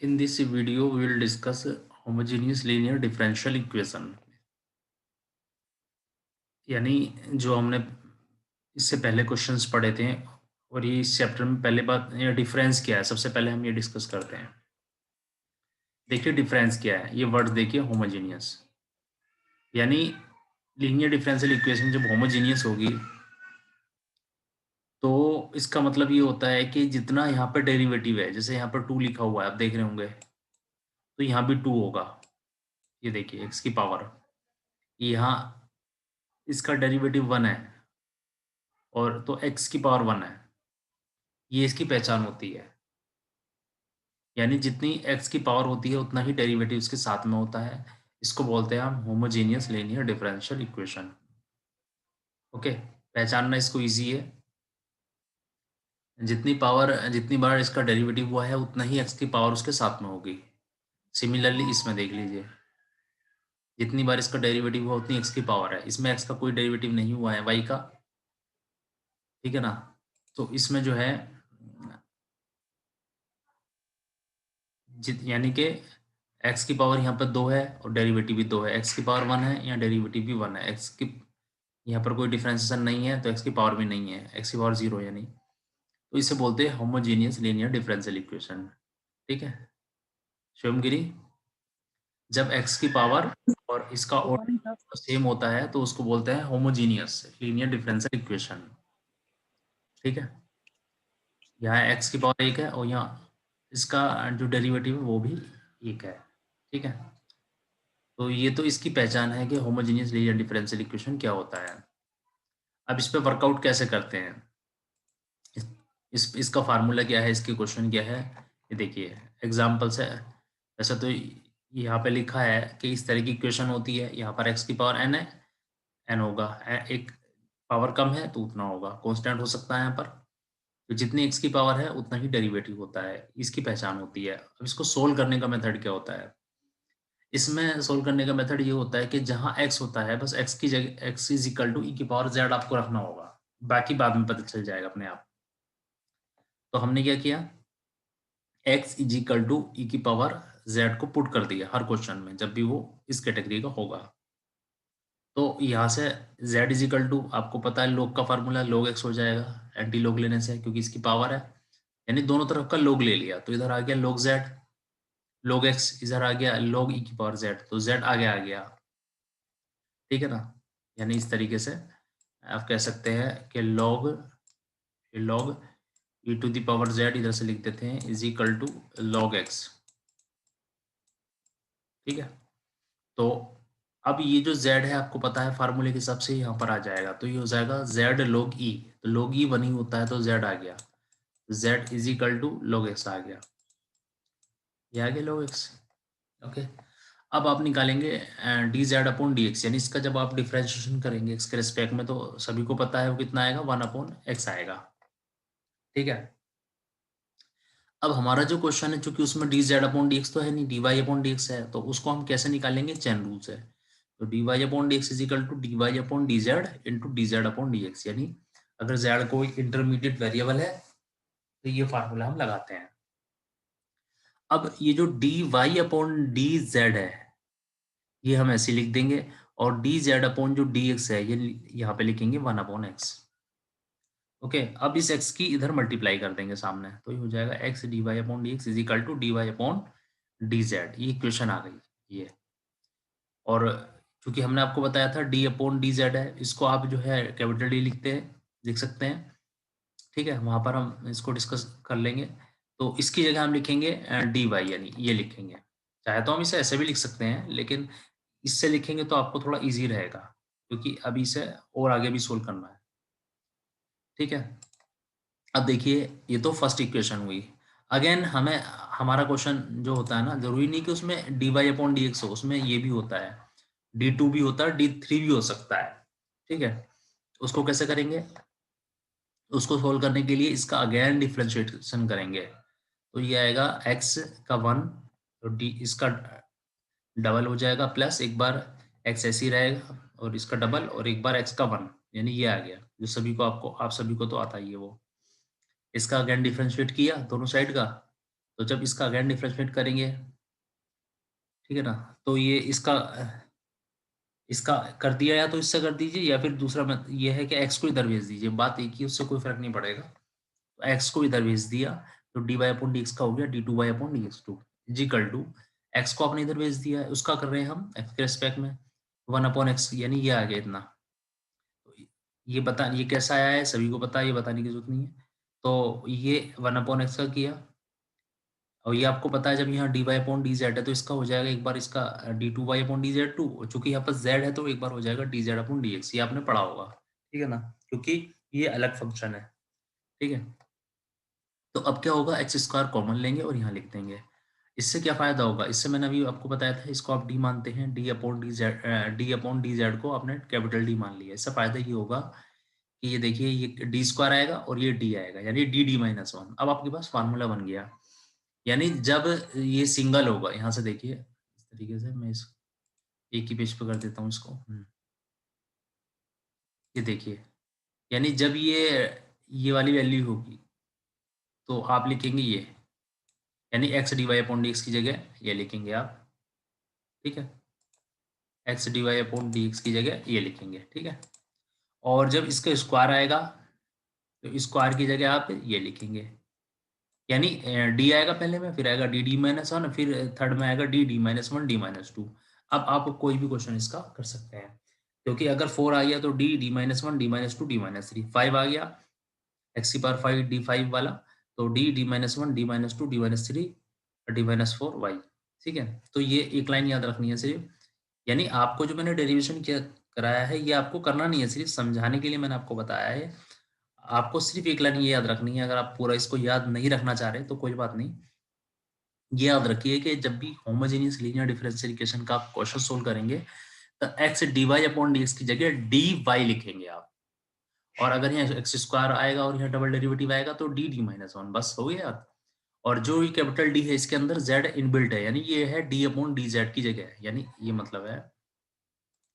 In this video, we will discuss homogeneous linear differential equation. यानी जो हमने इससे पहले क्वेश्चंस पढ़े थे और ये इस चैप्टर में पहले बात ये डिफरेंस क्या है, सबसे पहले हम ये डिस्कस करते हैं। देखिए डिफरेंस क्या है, ये वर्ड देखिए होमोजेनियस, यानी लीनियर डिफरेंशियल इक्वेशन जब होमोजेनियस होगी तो इसका मतलब ये होता है कि जितना यहाँ पर डेरिवेटिव है, जैसे यहाँ पर 2 लिखा हुआ है आप देख रहे होंगे, तो यहाँ भी 2 होगा। ये देखिए x की पावर, यहाँ इसका डेरिवेटिव 1 है और तो x की पावर 1 है, ये इसकी पहचान होती है। यानी जितनी x की पावर होती है उतना ही डेरिवेटिव इसके साथ में होता है। इसको बोलते हैं हम homogeneous linear differential equation. Okay, पहचानना इसको इजी है। जितनी बार इसका डेरिवेटिव हुआ है उतना ही x की पावर उसके साथ में होगी। सिमिलरली इसमें देख लीजिए, जितनी बार इसका डेरिवेटिव हुआ उतनी x की पावर है। इसमें x का कोई डेरिवेटिव नहीं हुआ है, y का, ठीक है ना। तो इसमें जो है यानी कि x की पावर यहाँ पर 2 है और डेरिवेटिव भी 2 है। x की पावर 1 है, यहाँ डेरिवेटिव भी 1 है। x की यहाँ पर कोई डिफरेंशिएशन नहीं है तो x की पावर भी नहीं है, x की पावर 0 यानी, तो इसे बोलते हैं होमोजेनियस लीनियर डिफरेंशियल इक्वेशन। ठीक है शिवमगिरी, जब x की पावर और इसका ऑर्डर सेम होता है तो उसको बोलते हैं होमोजेनियस लीनियर डिफरेंशियल इक्वेशन। ठीक है, यहाँ x की पावर 1 है और यहाँ इसका जो डेरिवेटिव है वो भी 1 है। ठीक है, तो ये तो इसकी पहचान है कि होमोजेनियस लीनियर डिफरेंशियल इक्वेशन क्या होता है। अब इस पे वर्कआउट कैसे करते हैं, इसका फार्मूला क्या है, इसकी क्वेश्चन क्या है, ये देखिए एग्जाम्पल्स है। वैसे तो यहाँ पे लिखा है कि इस तरह की इक्वेशन होती है, यहाँ पर x की पावर n है, n होगा, एक पावर कम है तो उतना होगा, कांस्टेंट हो सकता है यहाँ पर। तो जितनी x की पावर है उतना ही डेरिवेटिव होता है, इसकी पहचान होती है। अब इसको सोल्व करने का मेथड क्या होता है, इसमें सोल्व करने का मेथड ये होता है कि जहां x होता है बस x की जगह x is equal to e की पावर z आपको रखना होगा, बाकी बाद में पता चल जाएगा अपने आप। तो हमने क्या किया, x इज इक्वल टू ई की पावर z को पुट कर दिया हर क्वेश्चन में जब भी वो इस कैटेगरी का होगा। तो यहाँ से z इज इक्वल टू, आपको पता है लोग का फार्मूला log x हो जाएगा एंटी लॉग लेने से, क्योंकि इसकी पावर है, यानी दोनों तरफ का log ले लिया तो इधर आ गया log z, log x इधर आ गया log e की पावर z, तो z आगे आ गया। ठीक है ना, यानी इस तरीके से आप कह सकते हैं कि log e to the power z इधर से लिख देते हैं is equal to log x। ठीक है, तो अब ये जो z है आपको पता है फार्मूले के हिसाब से यहाँ पर आ जाएगा, तो ये हो जाएगा z log e, तो log e 1 ही होता है तो z आ गया, z is equal to log x आ गया, ये आ गया log x। ओके, अब आप निकालेंगे D z upon d x, यानी इसका जब आप डिफ्रेंशिएशन करेंगे एक्स के रिस्पेक्ट में तो सभी को पता है वो कितना आएगा, 1 अपॉन एक्स आएगा। ठीक है, अब हमारा जो क्वेश्चन है चूंकि उसमें d z upon d x तो है नहीं, d y upon d x है, तो उसको हम कैसे निकालेंगे, चेन रूल से। तो d y upon d x is equal to d y upon d z into d z upon d x, यानी अगर जेड कोई इंटरमीडिएट वेरिएबल है तो ये फार्मूला हम लगाते हैं। अब ये जो d y upon d z है ये हम ऐसे लिख देंगे, और डी जेड अपॉन जो डी एक्स है ये यहाँ पे लिखेंगे 1 अपॉन एक्स। ओके, अब इस x की इधर मल्टीप्लाई कर देंगे सामने, तो ये हो जाएगा x d y upon d x is equal to d y upon d z, ये इक्वेशन आ गई ये। और चूंकि हमने आपको बताया था d अपॉन डी जेड है, इसको आप जो है कैपिटल डी लिख सकते हैं। ठीक है, वहां पर हम इसको डिस्कस कर लेंगे। तो इसकी जगह हम लिखेंगे डी वाई, यानी ये लिखेंगे। चाहे तो हम इसे ऐसे भी लिख सकते हैं, लेकिन इससे लिखेंगे तो आपको थोड़ा इजी रहेगा, क्योंकि अभी इसे और आगे भी सोल्व करना है। ठीक है, अब देखिए ये तो फर्स्ट इक्वेशन हुई। अगेन हमें हमारा क्वेश्चन जो होता है ना, जरूरी नहीं कि उसमें d y upon d x हो, उसमें ये भी होता है, D2 भी होता है, D3 भी हो सकता है। ठीक है, उसको कैसे करेंगे, उसको सोल्व करने के लिए इसका अगेन डिफ्रेंशिएशन करेंगे, तो ये आएगा x का 1, तो d इसका डबल हो जाएगा, प्लस एक बार x ऐसे ही रहेगा और इसका डबल, और एक बार x का 1, यानी ये आ गया जो सभी को आप सभी को तो आता ही है वो। इसका अगेन डिफ्रेंशिएट किया दोनों साइड का, तो जब इसका अगेन डिफरेंशिएट करेंगे, ठीक है ना, तो ये इसका कर दिया, या तो इससे कर दीजिए, या फिर दूसरा ये है कि एक्स को इधर भेज दीजिए, बात एक ही, उससे कोई फर्क नहीं पड़ेगा। तो एक्स को इधर भेज दिया, तो d y upon d x का हो गया d two y upon d x two equal to x को आपने इधर भेज दिया है, उसका कर रहे हैं हम एक्स के रेस्पेक्ट में, वन अपॉन एक्स, यानी ये आ गया इतना। तो ये कैसा आया है सभी को पता है, ये बताने की जरूरत नहीं है। तो ये वन अपॉन एक्स का किया, और ये आपको पता है जब यहाँ d y upon d z है तो इसका हो जाएगा एक बार इसका d two y upon d z two, चूंकि यहाँ पर जेड है तो एक बार हो जाएगा D z upon d x, ये आपने पढ़ा होगा, ठीक है ना, क्योंकि ये अलग फंक्शन है, ठीक है। तो अब क्या होगा, एक्स स्क्वायर कॉमन लेंगे और यहाँ लिख देंगे। इससे क्या फायदा होगा, इससे मैंने अभी आपको बताया था, इसको आप डी मानते हैं, डी अपॉन डी जेड को आपने कैपिटल डी मान लिया। इससे फायदा ये होगा कि ये देखिए, ये डी स्क्वायर आएगा और ये डी आएगा, यानी डी डी माइनस वन। अब आपके पास फार्मूला बन गया, यानी जब ये सिंगल होगा, यहाँ से देखिए इस तरीके से, मैं इस एक ही पेज पे कर देता हूँ इसको। ये देखिए, यानी जब ये वाली वैल्यू होगी तो आप लिखेंगे ये, यानी x d y upon d x की जगह ये लिखेंगे आप, ठीक है, x d y upon d x की जगह ये लिखेंगे, ठीक है। और जब इसका स्क्वायर आएगा तो स्क्वायर की जगह आप ये लिखेंगे, यानी डी आएगा पहले में, फिर आएगा डी डी माइनस वन, फिर थर्ड में आएगा D D minus one D minus to. अब आप कोई भी क्वेश्चन इसका कर सकते हैं, क्योंकि अगर 4 आ गया तो D D minus one D minus two D minus three, 5 आ गया एक्स की पावर 5 डी 5 वाला, तो D D minus one D minus two D minus three D minus four y, ठीक है। तो ये एक लाइन याद रखनी है सिर्फ, यानी आपको जो मैंने डेरिवेशन किया कराया है ये आपको करना नहीं है, सिर्फ समझाने के लिए मैंने आपको बताया है। आपको सिर्फ एक लाइन ये याद रखनी है, अगर आप पूरा इसको याद नहीं रखना चाह रहे तो कोई बात नहीं। ये याद रखिए कि जब भी होमोजेनियस लीनियर डिफरेंशियल इक्वेशन का आप क्वेश्चन सोल्व करेंगे तो x d y upon d x की जगह डी वाई लिखेंगे आप, और अगर यहाँ एक्स स्क्वायर आएगा और यहाँ डबल डेरिवेटिव आएगा तो डी डी माइनस वन, बस हो गया। और जो ये कैपिटल डी है इसके अंदर जेड इनबिल्ट है, यानी ये है डी अपॉन डी जेड की जगह, यानी ये मतलब है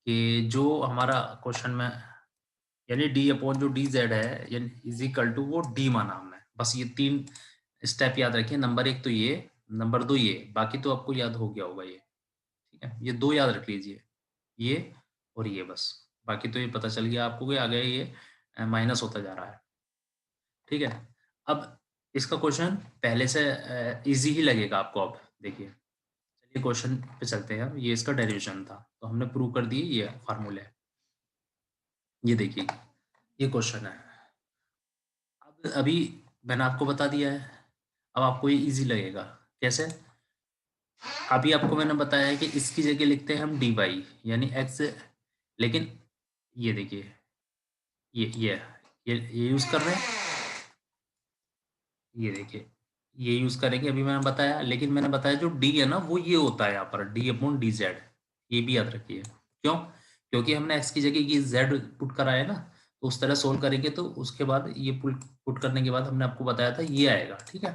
कि जो हमारा क्वेश्चन में, यानी डी अपॉन जो डी जेड है यानी इज इक्वल टू वो डी माना हमने। बस ये 3 स्टेप याद रखिए, नंबर 1 तो ये, नंबर 2 ये, बाकी तो आपको याद हो गया होगा ये, ठीक है। ये 2 याद रख लीजिए, ये और ये, बस बाकी तो ये पता चल गया आपको कि आगे ये माइनस होता जा रहा है, ठीक है। अब इसका क्वेश्चन पहले से इजी ही लगेगा आपको। अब देखिए, चलिए क्वेश्चन पे चलते हैं। ये इसका डेरिवेशन था तो हमने प्रूव कर दिए ये फार्मूले। ये देखिए, ये क्वेश्चन है। अब अभी मैंने आपको बता दिया है, अब आपको ये इजी लगेगा। कैसे, अभी आपको मैंने बताया है कि इसकी जगह लिखते हैं हम डी वाई, यानी एक्स, लेकिन ये देखिए, ये यूज कर रहे हैं, ये देखिए ये यूज करेंगे, अभी मैंने बताया। लेकिन मैंने बताया जो डी है ना वो ये होता है यहाँ पर डी अपॉन डी जेड, ये भी याद रखिए। क्यों, क्योंकि हमने एक्स की जगह ये जेड पुट करा है ना, तो उस तरह सोल्व करेंगे तो उसके बाद ये पुट करने के बाद हमने आपको बताया था ये आएगा, ठीक है।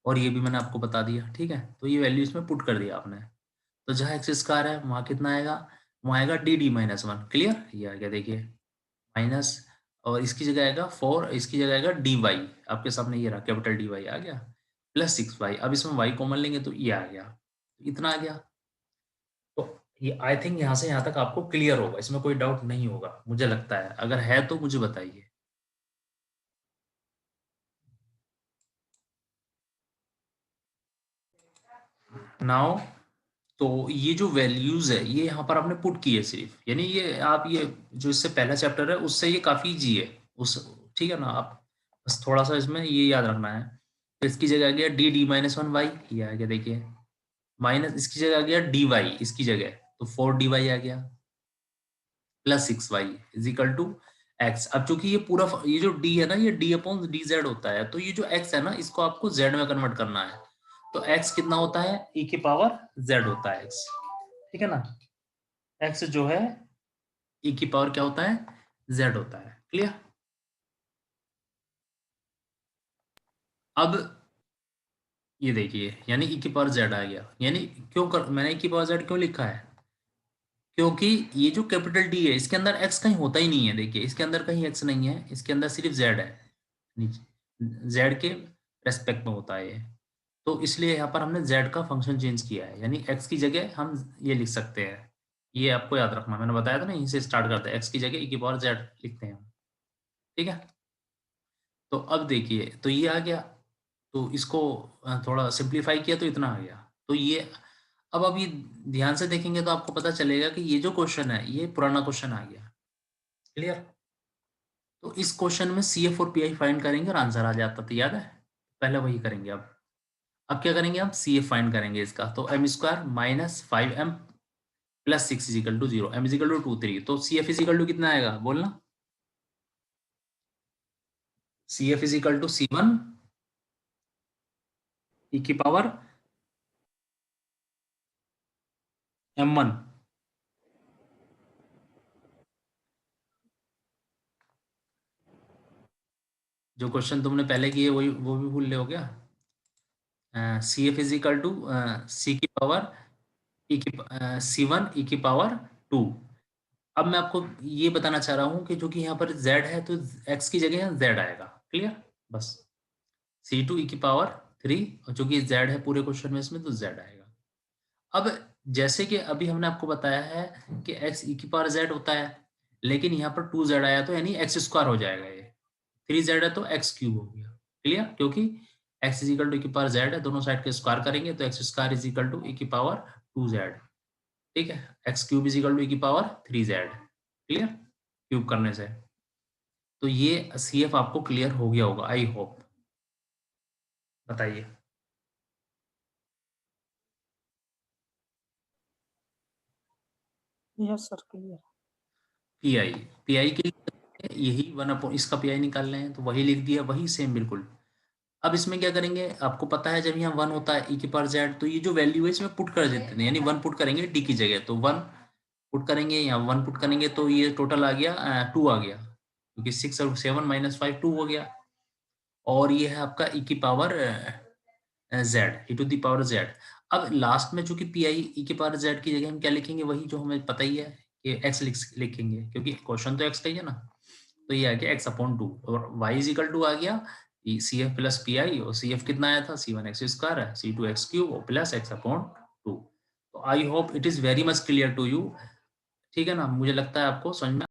और ये भी मैंने आपको बता दिया, ठीक है। तो ये वैल्यू इसमें पुट कर दिया आपने, तो जहाँ एक्स स्क्वायर है वहाँ कितना आएगा, वहाँ आएगा D D minus one, clear, ये आ गया देखिए माइनस, और इसकी जगह आएगा 4, इसकी जगह आएगा डी वाई, आपके सामने ये रहा कैपिटल डी वाई आ गया, प्लस 6 वाई। अब इसमें वाई कॉमन लेंगे तो ये आ गया, इतना आ गया। तो ये आई थिंक यहाँ से यहाँ तक आपको क्लियर होगा, इसमें कोई डाउट नहीं होगा मुझे लगता है, अगर है तो मुझे बताइए। नाउ, तो ये जो वैल्यूज है ये यहाँ पर आपने पुट की है सिर्फ, यानी ये आप ये जो इससे पहला चैप्टर है उससे ये काफी इजी है उस, ठीक है ना। आप बस थोड़ा सा इसमें ये याद रखना है। तो इसकी जगह आ गया D D minus one y, ये आ गया देखिए, माइनस इसकी जगह आ गया डी वाई इसकी जगह, तो 4 dy आ गया, plus 6y is equal to x. अब चूंकि ये पूरा ये जो डी है ना ये डी अपॉन डी जेड होता है, तो ये जो एक्स है ना इसको आपको जेड में कन्वर्ट करना है। तो एक्स कितना होता है, ई की पावर जेड होता है एक्स, ठीक है ना। एक्स जो है ई की पावर क्या होता है, जेड होता है, क्लियर। अब ये देखिए, यानी ई की पावर जेड आ गया, यानी मैंने ई की पावर जेड क्यों लिखा है, क्योंकि ये जो कैपिटल डी है इसके अंदर एक्स कहीं होता ही नहीं है। देखिए इसके अंदर कहीं एक्स नहीं है, इसके अंदर सिर्फ जेड है नीचे, जेड के रेस्पेक्ट में होता है ये। तो इसलिए यहाँ पर हमने z का फंक्शन चेंज किया है, यानी x की जगह हम ये लिख सकते हैं। ये आपको याद रखना, मैंने बताया था ना, यहीं से स्टार्ट करते हैं, x की जगह e की पावर z लिखते हैं, ठीक है। तो अब देखिए, तो ये आ गया, तो इसको थोड़ा सिंप्लीफाई किया तो इतना आ गया। तो ये अब ये ध्यान से देखेंगे तो आपको पता चलेगा कि ये जो क्वेश्चन है ये पुराना क्वेश्चन आ गया। क्लियर? तो इस क्वेश्चन में CF और PI फाइंड करेंगे और आंसर आ जाता, तो याद है? पहले वही करेंगे अब क्या करेंगे, हम CF फाइंड करेंगे इसका। तो m square minus 5m plus 6 is equal to 0, m is equal to 2 3। तो CF इज इक्वल टू कितना आएगा बोलना? CF is equal to C1 e की पावर m1। जो क्वेश्चन तुमने पहले किए वही वो भी भूल ले हो क्या? CF is equal to C की पावर e की C1 e की पावर 2। अब मैं आपको ये बताना चाह रहा हूँ कि जो कि यहाँ पर z है तो x की जगह z आएगा। क्लियर? बस C2 e की पावर 3, और जो कि z है पूरे क्वेश्चन में इसमें, तो z आएगा। अब जैसे कि अभी हमने आपको बताया है कि x e की पावर z होता है, लेकिन यहाँ पर 2z आया तो यानी x स्क्वायर हो जाएगा, ये 3z है तो x क्यूब हो गया। क्लियर? क्योंकि x is equal to e की पावर z है, दोनों साइड के स्क्वायर करेंगे तो x square is equal to e की पावर 2z। ठीक है, x cube is equal to e की पावर 3z। क्लियर? क्यूब करने से तो ये CF आपको क्लियर हो गया होगा, आई होप। बताइए। Yes sir, clear. PI, PI के लिए यही 1 इसका PI निकालना है तो वही लिख दिया, वही सेम बिल्कुल। अब इसमें क्या करेंगे, आपको पता है जब यहाँ 1 होता है e की पावर z, तो ये जो वैल्यू है इसमें पुट कर देते हैं, यानी 1 पुट करेंगे d की जगह, तो 1 पुट करेंगे, यहाँ 1 पुट करेंगे तो ये टोटल आ गया 2 आ गया, क्योंकि 6 और 7 माइनस 5 2 हो गया। और ये है आपका e की power z, e to the power z। अब लास्ट में चूंकि PI e की पावर z की जगह हम क्या लिखेंगे, वही जो हमें पता ही है कि x लिखेंगे, क्योंकि क्वेश्चन तो x का ही है ना। तो ये आ गया x अपॉन 2, और y इज इक्वल टू आ गया CF प्लस PI, और CF कितना आया था, C1 x स्क्वायर है, C2 x क्यूब और प्लस x अपॉन 2। तो I hope it is very much clear to you. ठीक है ना? मुझे लगता है आपको समझ में